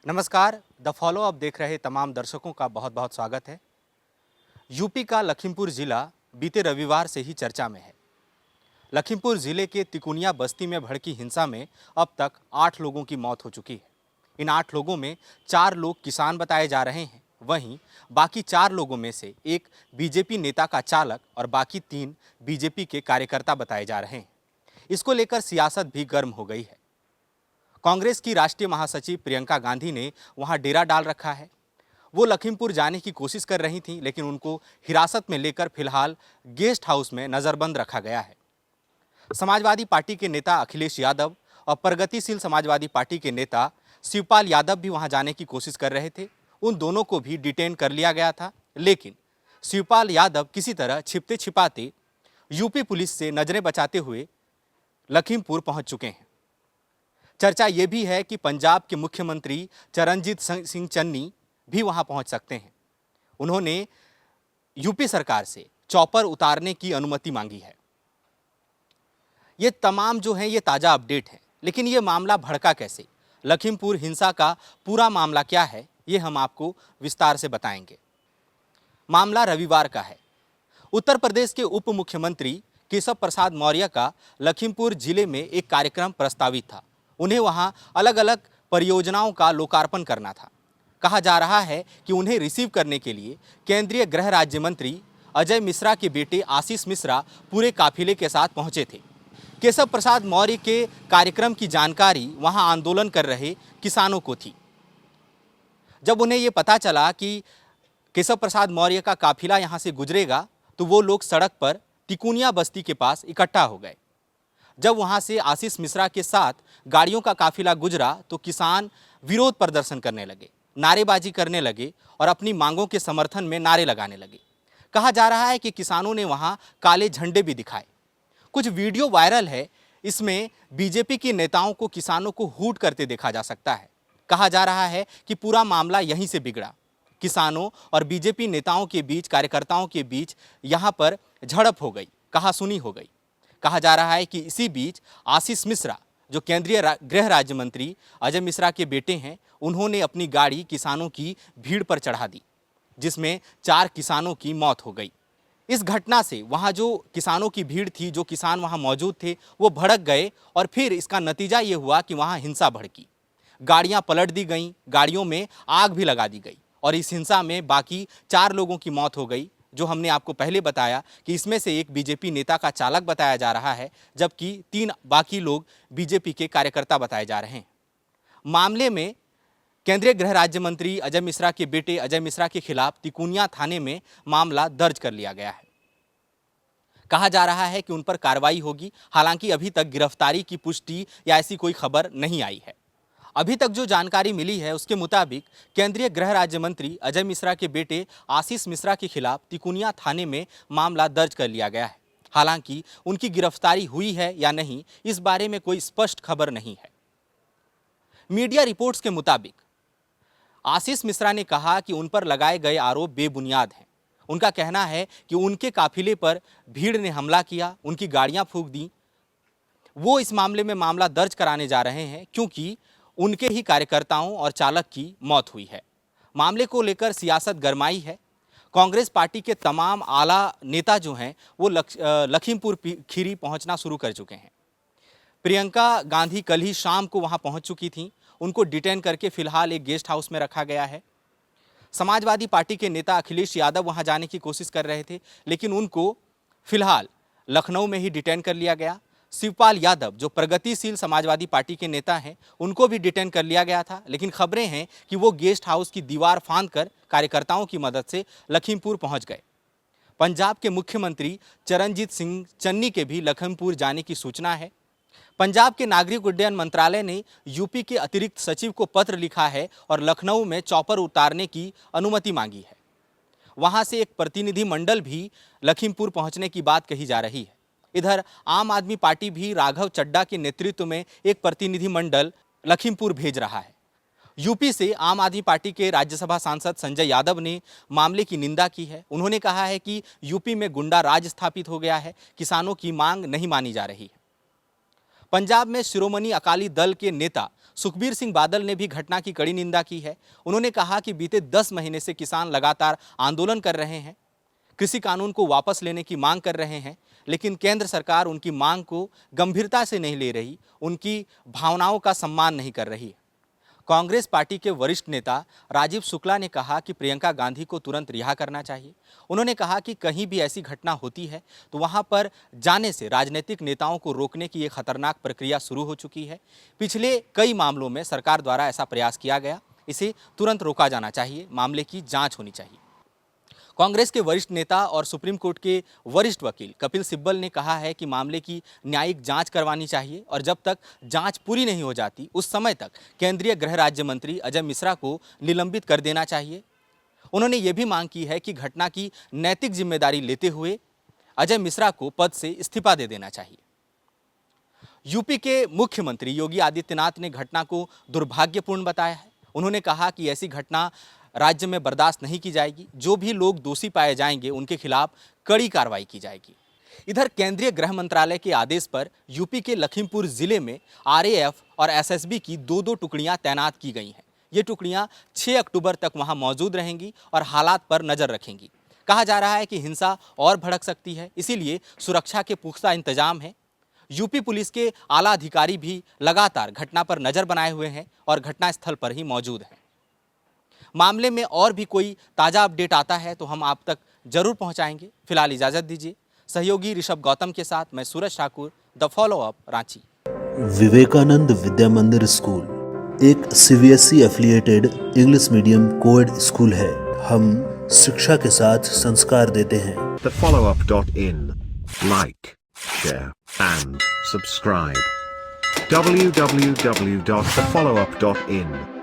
नमस्कार। The follow up देख रहे तमाम दर्शकों का बहुत बहुत स्वागत है। यूपी का लखीमपुर जिला बीते रविवार से ही चर्चा में है। लखीमपुर जिले के तिकुनिया बस्ती में भड़की हिंसा में अब तक 8 लोगों की मौत हो चुकी है। इन 8 लोगों में 4 लोग किसान बताए जा रहे हैं। वहीं बाकी 4 लोगों में से एक बीजेपी नेता का चालक और बाकी 3 बीजेपी के कार्यकर्ता बताए जा रहे हैं। इसको लेकर सियासत भी गर्म हो गई है। कांग्रेस की राष्ट्रीय महासचिव प्रियंका गांधी ने वहां डेरा डाल रखा है। वो लखीमपुर जाने की कोशिश कर रही थीं, लेकिन उनको हिरासत में लेकर फिलहाल गेस्ट हाउस में नजरबंद रखा गया है। समाजवादी पार्टी के नेता अखिलेश यादव और प्रगतिशील समाजवादी पार्टी के नेता शिवपाल यादव भी वहां जाने की कोशिश कर रहे थे। उन दोनों को भी डिटेन कर लिया गया था, लेकिन शिवपाल यादव किसी तरह छिपते छिपाते यूपी पुलिस से नजरें बचाते हुए लखीमपुर पहुंच चुके हैं। चर्चा ये भी है कि पंजाब के मुख्यमंत्री चरणजीत सिंह चन्नी भी वहां पहुंच सकते हैं। उन्होंने यूपी सरकार से चॉपर उतारने की अनुमति मांगी है। ये तमाम जो हैं ये ताज़ा अपडेट है, लेकिन ये मामला भड़का कैसे, लखीमपुर हिंसा का पूरा मामला क्या है, ये हम आपको विस्तार से बताएंगे। मामला रविवार का है। उत्तर प्रदेश के उप मुख्यमंत्री केशव प्रसाद मौर्य का लखीमपुर जिले में एक कार्यक्रम प्रस्तावित था। उन्हें वहां अलग अलग परियोजनाओं का लोकार्पण करना था। कहा जा रहा है कि उन्हें रिसीव करने के लिए केंद्रीय गृह राज्य मंत्री अजय मिश्रा के बेटे आशीष मिश्रा पूरे काफिले के साथ पहुंचे थे। केशव प्रसाद मौर्य के कार्यक्रम की जानकारी वहां आंदोलन कर रहे किसानों को थी। जब उन्हें ये पता चला कि केशव प्रसाद मौर्य का काफिला यहां से गुजरेगा, तो वो लोग सड़क पर तिकुनिया बस्ती के पास इकट्ठा हो गए। जब वहां से आशीष मिश्रा के साथ गाड़ियों का काफिला गुजरा तो किसान विरोध प्रदर्शन करने लगे, नारेबाजी करने लगे और अपनी मांगों के समर्थन में नारे लगाने लगे। कहा जा रहा है कि किसानों ने वहां काले झंडे भी दिखाए। कुछ वीडियो वायरल है, इसमें बीजेपी के नेताओं को किसानों को हूट करते देखा जा सकता है। कहा जा रहा है कि पूरा मामला यहीं से बिगड़ा। किसानों और बीजेपी नेताओं के बीच, कार्यकर्ताओं के बीच यहां पर झड़प हो गई, कहासुनी हो गई। कहा जा रहा है कि इसी बीच आशीष मिश्रा, जो केंद्रीय गृह राज्य मंत्री अजय मिश्रा के बेटे हैं, उन्होंने अपनी गाड़ी किसानों की भीड़ पर चढ़ा दी, जिसमें 4 किसानों की मौत हो गई। इस घटना से वहां जो किसानों की भीड़ थी, जो किसान वहां मौजूद थे, वो भड़क गए और फिर इसका नतीजा ये हुआ कि वहां हिंसा भड़की। गाड़ियां पलट दी गईं, गाड़ियों में आग भी लगा दी गई और इस हिंसा में बाकी 4 लोगों की मौत हो गई। जो हमने आपको पहले बताया कि इसमें से एक बीजेपी नेता का चालक बताया जा रहा है, जबकि 3 बाकी लोग बीजेपी के कार्यकर्ता बताए जा रहे हैं। मामले में केंद्रीय गृह राज्य मंत्री अजय मिश्रा के बेटे अजय मिश्रा के खिलाफ तिकुनिया थाने में मामला दर्ज कर लिया गया है। कहा जा रहा है कि उन पर कार्रवाई होगी। हालांकि अभी तक गिरफ्तारी की पुष्टि या ऐसी कोई खबर नहीं आई है। अभी तक जो जानकारी मिली है उसके मुताबिक केंद्रीय गृह राज्य मंत्री अजय मिश्रा के बेटे आशीष मिश्रा के खिलाफ तिकुनिया थाने में मामला दर्ज कर लिया गया है। हालांकि उनकी गिरफ्तारी हुई है या नहीं, इस बारे में कोई स्पष्ट खबर नहीं है। मीडिया रिपोर्ट्स के मुताबिक आशीष मिश्रा ने कहा कि उन पर लगाए गए आरोप बेबुनियाद हैं। उनका कहना है कि उनके काफिले पर भीड़ ने हमला किया, उनकी गाड़ियां फूंक दी। वो इस मामले में मामला दर्ज कराने जा रहे हैं क्योंकि उनके ही कार्यकर्ताओं और चालक की मौत हुई है। मामले को लेकर सियासत गरमाई है। कांग्रेस पार्टी के तमाम आला नेता जो हैं वो लखीमपुर खीरी पहुंचना शुरू कर चुके हैं। प्रियंका गांधी कल ही शाम को वहां पहुंच चुकी थीं। उनको डिटेन करके फिलहाल एक गेस्ट हाउस में रखा गया है। समाजवादी पार्टी के नेता अखिलेश यादव वहां जाने की कोशिश कर रहे थे, लेकिन उनको फिलहाल लखनऊ में ही डिटेन कर लिया गया। शिवपाल यादव, जो प्रगतिशील समाजवादी पार्टी के नेता हैं, उनको भी डिटेन कर लिया गया था, लेकिन खबरें हैं कि वो गेस्ट हाउस की दीवार फांदकर कार्यकर्ताओं की मदद से लखीमपुर पहुंच गए। पंजाब के मुख्यमंत्री चरणजीत सिंह चन्नी के भी लखीमपुर जाने की सूचना है। पंजाब के नागरिक उड्डयन मंत्रालय ने यूपी के अतिरिक्त सचिव को पत्र लिखा है और लखनऊ में चॉपर उतारने की अनुमति मांगी है। वहां से एक प्रतिनिधि मंडल भी लखीमपुर पहुंचने की बात कही जा रही है। इधर आम आदमी पार्टी भी राघव चड्ढा के नेतृत्व में एक प्रतिनिधि मंडल लखीमपुर भेज रहा है। यूपी से आम आदमी पार्टी के राज्यसभा सांसद संजय यादव ने मामले की निंदा की है। उन्होंने कहा है कि यूपी में गुंडा राज स्थापित हो गया है, किसानों की मांग नहीं मानी जा रही है। पंजाब में शिरोमणि अकाली दल के नेता सुखबीर सिंह बादल ने भी घटना की कड़ी निंदा की है। उन्होंने कहा कि बीते 10 महीने से किसान लगातार आंदोलन कर रहे हैं, कृषि कानून को वापस लेने की मांग कर रहे हैं, लेकिन केंद्र सरकार उनकी मांग को गंभीरता से नहीं ले रही, उनकी भावनाओं का सम्मान नहीं कर रही। कांग्रेस पार्टी के वरिष्ठ नेता राजीव शुक्ला ने कहा कि प्रियंका गांधी को तुरंत रिहा करना चाहिए। उन्होंने कहा कि कहीं भी ऐसी घटना होती है तो वहां पर जाने से राजनीतिक नेताओं को रोकने की एक खतरनाक प्रक्रिया शुरू हो चुकी है। पिछले कई मामलों में सरकार द्वारा ऐसा प्रयास किया गया, इसे तुरंत रोका जाना चाहिए, मामले की जांच होनी चाहिए। कांग्रेस के वरिष्ठ नेता और सुप्रीम कोर्ट के वरिष्ठ वकील कपिल सिब्बल ने कहा है कि मामले की न्यायिक जांच करवानी चाहिए और जब तक जांच पूरी नहीं हो जाती उस समय तक केंद्रीय गृह राज्य मंत्री अजय मिश्रा को निलंबित कर देना चाहिए। उन्होंने ये भी मांग की है कि घटना की नैतिक जिम्मेदारी लेते हुए अजय मिश्रा को पद से इस्तीफा दे देना चाहिए। यूपी के मुख्यमंत्री योगी आदित्यनाथ ने घटना को दुर्भाग्यपूर्ण बताया है। उन्होंने कहा कि ऐसी घटना राज्य में बर्दाश्त नहीं की जाएगी। जो भी लोग दोषी पाए जाएंगे उनके खिलाफ कड़ी कार्रवाई की जाएगी। इधर केंद्रीय गृह मंत्रालय के आदेश पर यूपी के लखीमपुर जिले में आरएएफ और एसएसबी की 2-2 टुकड़ियां तैनात की गई हैं। ये टुकड़ियां 6 अक्टूबर तक वहां मौजूद रहेंगी और हालात पर नजर रखेंगी। कहा जा रहा है कि हिंसा और भड़क सकती है, इसीलिए सुरक्षा के पुख्ता इंतजाम है। यूपी पुलिस के आला अधिकारी भी लगातार घटना पर नजर बनाए हुए हैं और घटनास्थल पर ही मौजूद हैं। मामले में और भी कोई ताजा अपडेट आता है तो हम आप तक जरूर पहुंचाएंगे। फिलहाल इजाजत दीजिए। सहयोगी ऋषभ गौतम के साथ मैं Suraj Thakur, the follow up, Ranchi. Vivekananda Vidya Mandir school एक CBSE affiliated English medium coed school है। हम शिक्षा के साथ संस्कार देते हैं। thefollowup.in. Like, share and subscribe. www.thefollowup.in